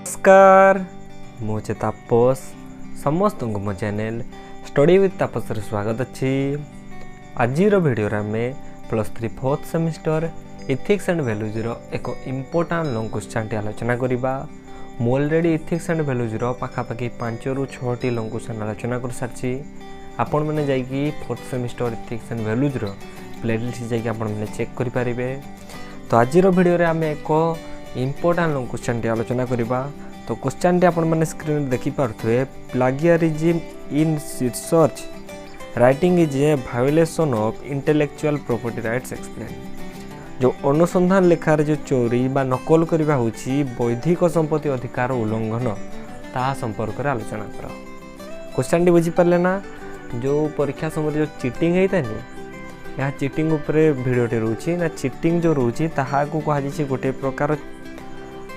नमस्कार मुझे तापस समस्त मो चैनल स्टडी विथ तापस रे स्वागत अच्छी। आज वीडियो आम +3 4th semester ethics and values एक इम्पोर्टाट लॉन्ग क्वेश्चन टी आलोचना करबा। मु ऑलरेडी इथिक्स एंड वैल्यूज पाखापाखि 5 ରୁ 6टी लॉन्ग क्वेश्चन आलोचना कर सारी। आपण मैंने जाइए 4th semester ethics and values playlist जाइए आपण मैंने चेक करि पारिबे। तो आज वीडियो आम एक इम्पोर्टाट लॉन्ग क्वेश्चन टी आलोचना करबा। तो क्वेश्चन टी आपण मैंने स्क्रीन देखि पारथुए, plagiarism in research writing is a violation of intellectual property rights explain. जो अनुसंधान लेखार जो चोरी बा नकल करबा होची बौद्धिक संपत्ति अधिकार उल्लंघन ता संपर्क रे आलोचना कर। क्वेश्चन टी बुझी पारले ना? जो परीक्षा समय जो चीटिंग होता नहीं, यह चीटिंग उपरे भिडियोटे रोची ना। चीटिंग जो रोची ताहा को कहा जाय गोटे प्रकार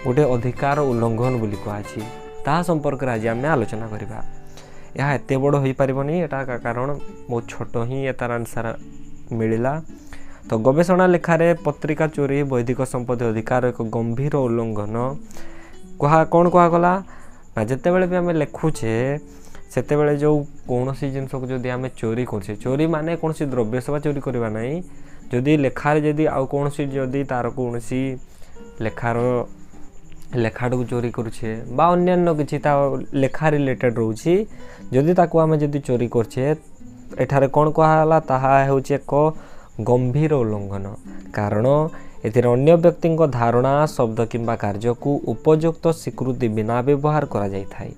गोटे अधिकार उल्लंघन बोली कहुची, ता संपर्क आज आम आलोचना करवा। यह एत बड़ हो पारनी, एटा कारण बहुत छोट ही तार आंसर मिलला। तो गवेषणा लेखारे पत्रिका चोरी बौद्धिक संपत्ति अधिकार एक गंभीर उल्लंघन कौन कहगला ना। जितेबाला भी आम लिखुचे सेतेबेले जो कौन सी जिनस को जदि आम चोरी करछे, चोरी माने कौन सी द्रव्य सेवा चोरी करवा नहीं। जदि लेखार जदि आउ कौन सी जदि तार कौन सी लेखाट को चोरी करुछे बा अन्यान्य किछि ता लेखा रिलेटेड रोची, जदि ताको आम जदि चोरी करछे एठारे कौन कहला ताहा हेउछि एक गंभीर उल्लंघन। कारण एथिरे अन्य व्यक्ति धारणा शब्द किंबा कार्य को उपयुक्त स्वीकृति बिना व्यवहार करा जाय थाई।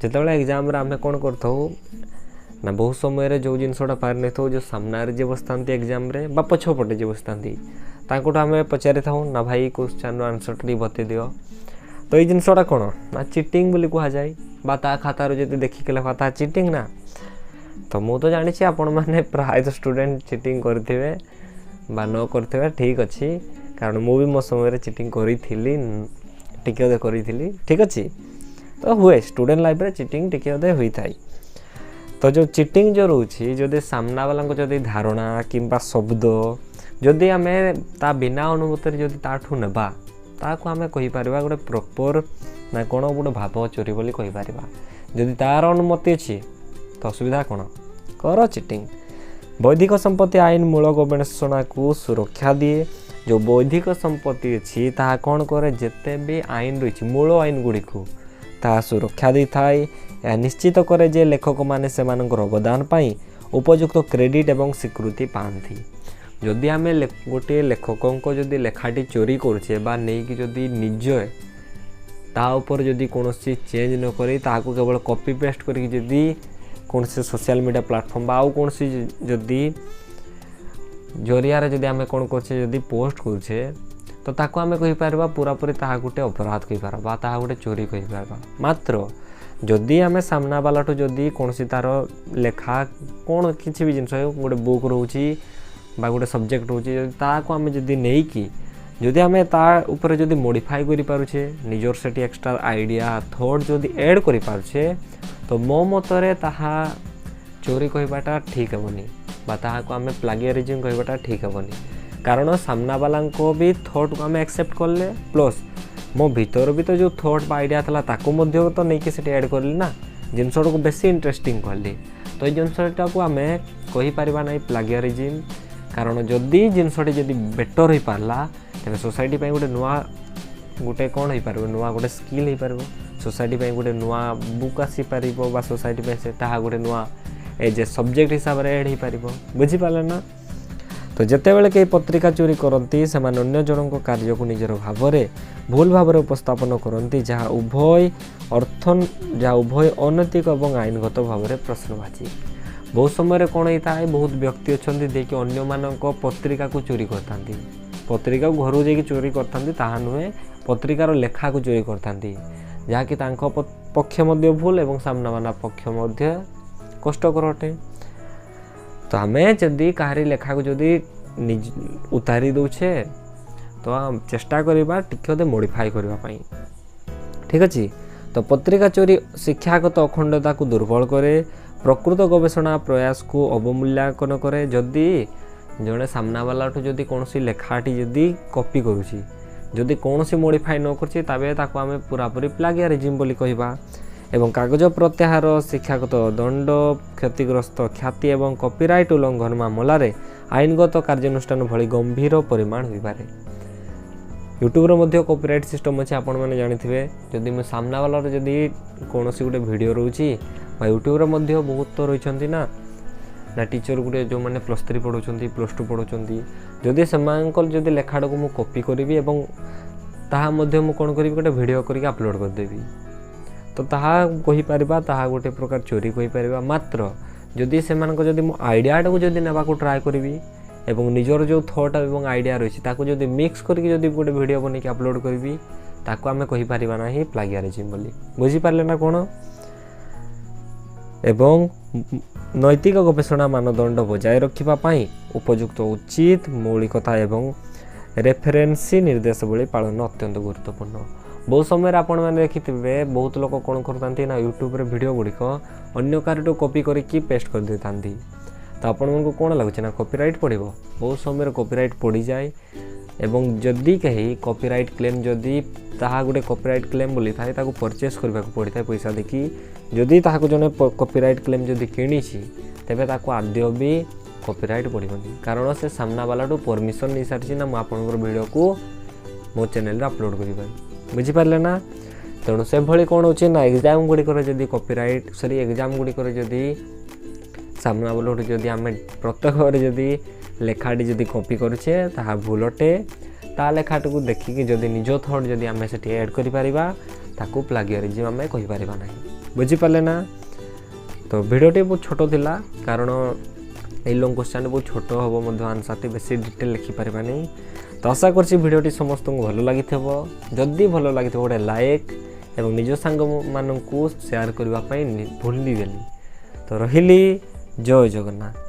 जितेबाला एग्जाम रे आम कौन करथौ ना, बहुत समय जो जिनसटा पार नहीं थो, जो सामने जे बसता एग्जाम रे बा पछपटे जे बसता तांकोटा आम पचारि था ना, भाई क्वेश्चन आंसर टी बते दियो। तो ये जिनसटा कौन ना चीटिंग बोली कह जाए बा ता खातार जदि देखिक लिखा चीटिंग ना। तो मु तो जानी आपण मैंने प्राय स्टूडेंट चीटिंग करथिबे बा न करथिबे, ठीक अच्छी। कारण मु भी मो समय चीटिंग करी टिके करी, ठीक अच्छी। तो हुए स्टूडेंट लाइफ रे चीटिंग टिके होई थाई। तो जो चीटिंग जो रोची जदि सामना वाला जदि धारणा किंबा शब्द जदि आम ता बिना अनुमति जदि ताठू नेबा ताको आम कहि परबा गोटे प्रॉपर ना कौन गोटे भाव चोरी बोली कहि परबा। जदि तार अनुमति अछि तो असुविधा कौन, कर चीटिंग। बौद्धिक संपत्ति आईन मूल गवेषणा को सुरक्षा दिए। जो बौद्धिक संपत्ति अछि ताहा कौन करे, जेते भी आईन रही मूल आईन गुड़ी को ता सुरक्षा दी थाए। यह निश्चित करे जे लेखक माने सेमानकर अवदान पाई उपयुक्त क्रेडिट एवं स्वीकृति पाती। जदि आम गोटे लेखकों जदि लेखाटी चोरी करुचे बा नहीं कि जदि निज ता ऊपर जदि कौन चेंज न करी ताको केवल कॉपी पेस्ट करी जदि कौन से सोशल मीडिया प्लेटफॉर्म बा कौन सी जदि जरिया जदि आम कौन करछे जदि पोस्ट करुचे तो ताको आम कहि परबा पूरा पूरी ताहा गोटे अपराध कहि परबा, ताहा गोटे चोरी कहि परबा। मात्र जदि आम सामना वालाठू जदि कौन सी तार लेखा कौन किसी भी जिनस गोटे बुक रोची बा गोटे सब्जेक्ट रोची ताको आम जदि नहीं कि जदि आम ता ऊपर जदि मॉडिफाई करि पारुछे निजर सेठी एक्स्ट्रा आइडिया थॉट जदि ऐड करि पारुछे तो मो मतरे ताहा चोरी कहबाटा ठीक हेबनी बा ताहाको आम प्लागियरिज्म कहबाटा ठीक हेबनी। कारण सामना वाला को भी थॉट को आम एक्सेप्ट कले प्लस मो भीतर भी तो जो थॉट बा आइडिया था ताको मध्य तो नहीं कि सेठी ऐड करली ना, जिनसटा को बेसी इंटरेस्टिंग करली। तो ये जिनसटा को आम कहि परिबा नहीं प्लागियरिज्म। कारण जदि जिनसटी जदि बेटर हो पारला तेरे सोसाइटी पे गोटे नुआ गोटे कौन हो पार नुआ गोटे स्किल हो पार, सोसाइटी पे गोटे नुआ बुक आसी पार बा सोसाइटी पे से ताहा गोटे नुआ एज ए सब्जेक्ट हिसाब से ऐड हो पार, बुझी पारे ना। तो जितेबाला कई पत्रिका चोरी करती से अन्य जन कार्य को निजर भाव भूल भाव उपस्थापन करती, जहाँ उभय अनैतिक और आईनगत भाव में प्रश्नवाची। बहुत समय कौन होता है, बहुत व्यक्ति अच्छा देखिए अन्य मान पत्रिका को चोरी करता, पत्रिका को घर जाकि चोरी करता ताहा नुहे, पत्रिकार लेखा को चोरी करता जहाँकि पक्ष भूल और सामना माना पक्ष कष्टकर अटे। तो आम जदि कहारी लेखा को जदि उतारी दौचे तो चेष्टा करवा टिके मॉडिफाई करने, ठीक अच्छे। तो पत्रिका चोरी शिक्षागत अखंडता को दुर्बल करे, प्रकृत गवेषणा प्रयास को अवमूल्यांकन करे। जदि जड़े सामना वाला जदि कौन सी लेखाटी जदि कॉपी करुची जदि कौन मॉडिफाई न करछि तबे ताको आमे पूरापूरी प्लागियरिज्म बोली कहबा। एवं कागज प्रत्याहार शिक्षागत दंड क्षतिग्रस्त ख्याति एवं कॉपीराइट उल्लंघन मामला रे आईनगत कार्यानुष्ठान भली गंभीर परिमाण होई पारे। यूट्यूब रो मध्य कॉपीराइट सिस्टम अछि आपण माने जानिथिबे। जदि मैं सामना वाला रे जदि कोनोसी गुटे वीडियो रहउछि बा यूट्यूब रो मध्य बहुत तो रहिछंती ना टीचर गुटे जो माने +3 पढुछंती +2 पढुछंती जदि समांकल जदि लेखाडा को मु कॉपी करबी एवं ताहा मध्य मु कोन करबी गोटे वीडियो करके अपलोड कर देबी तो ताहा कहि परिबा ताहा गोटे प्रकार चोरी कहि परिबा। मात्र जदि सेमानक जदि मु आइडियाटा को जदि नेबा को ट्राई करबी एवं निजर जो थॉट एवं आइडिया रहिछि ताको जदि मिक्स करके जदि गोटे वीडियो बनै के अपलोड करबी ताको आमे कहि परिबा नाही प्लागियरिज्म बोली। बुझी पारले ना कोन। एवं नैतिक गवेषणा मानदंड बजाय रखिबा पाई उपयुक्त उचित मौलिकता एवं रेफरेंसी निर्देश बोली पालन अत्यंत गुरुत्वपूर्ण। बहुत समय आपण मैंने देखिथिबे बहुत लोक कोन करतांती ना यूट्यूब रे वीडियो गुड़िक अन्य कारटो कॉपी करके पेस्ट कर देतांती तो आपण मन को कोन लागुछि ना कॉपीराइट पड़िबो। बहुत समय कॉपीराइट पड़ी जाए एवं जदि कहीं कॉपीराइट क्लेम जदि ताहा गुटे कॉपीराइट क्लेम बोली थाए ताको परचेस करबा को पड़ी थाए पैसा देखि जदि ताहाको जने कॉपीराइट क्लेम जदि किनिछि तेबे ताको आद्य भी कॉपीराइट पड़िबनी कारण से सामना वाला टू परमिशन नै सारछि ना म आपनकर वीडियो को मो चैनल रे अपलोड करिबा। बुझी पारले ना। तेणु से भली कोन होछि ना एग्जाम गुडी करे जदि कॉपीराइट सॉरी एग्जाम गुडी करे जदि सामना वाला जदि आमे प्रत्येक बार जदि लेखाटी जदि कॉपी करूछे ताहा भूलटे ता लेखाटी को देखिके जदि निज थॉट जदि आमे सेठी ऐड करि परिबा ताको प्लागियरिज्म आमे कहि परिबा नाही। बुझी पारले ना। तो वीडियोटी बहुत छोटो थिला कारण ए लॉन्ग क्वेश्चन बहुत छोटो हबो मध्य आंसर बेसी डिटेल लिखि परिबा नै। तो आशा करछि वीडियोटी समस्त को भलो लागिथबो। जदि भलो लागिथबो गोटे लाइक एवं निज सांग माननकु शेयर करबा पई भूलि बेली। तो रहिली जय जगन्नाथ।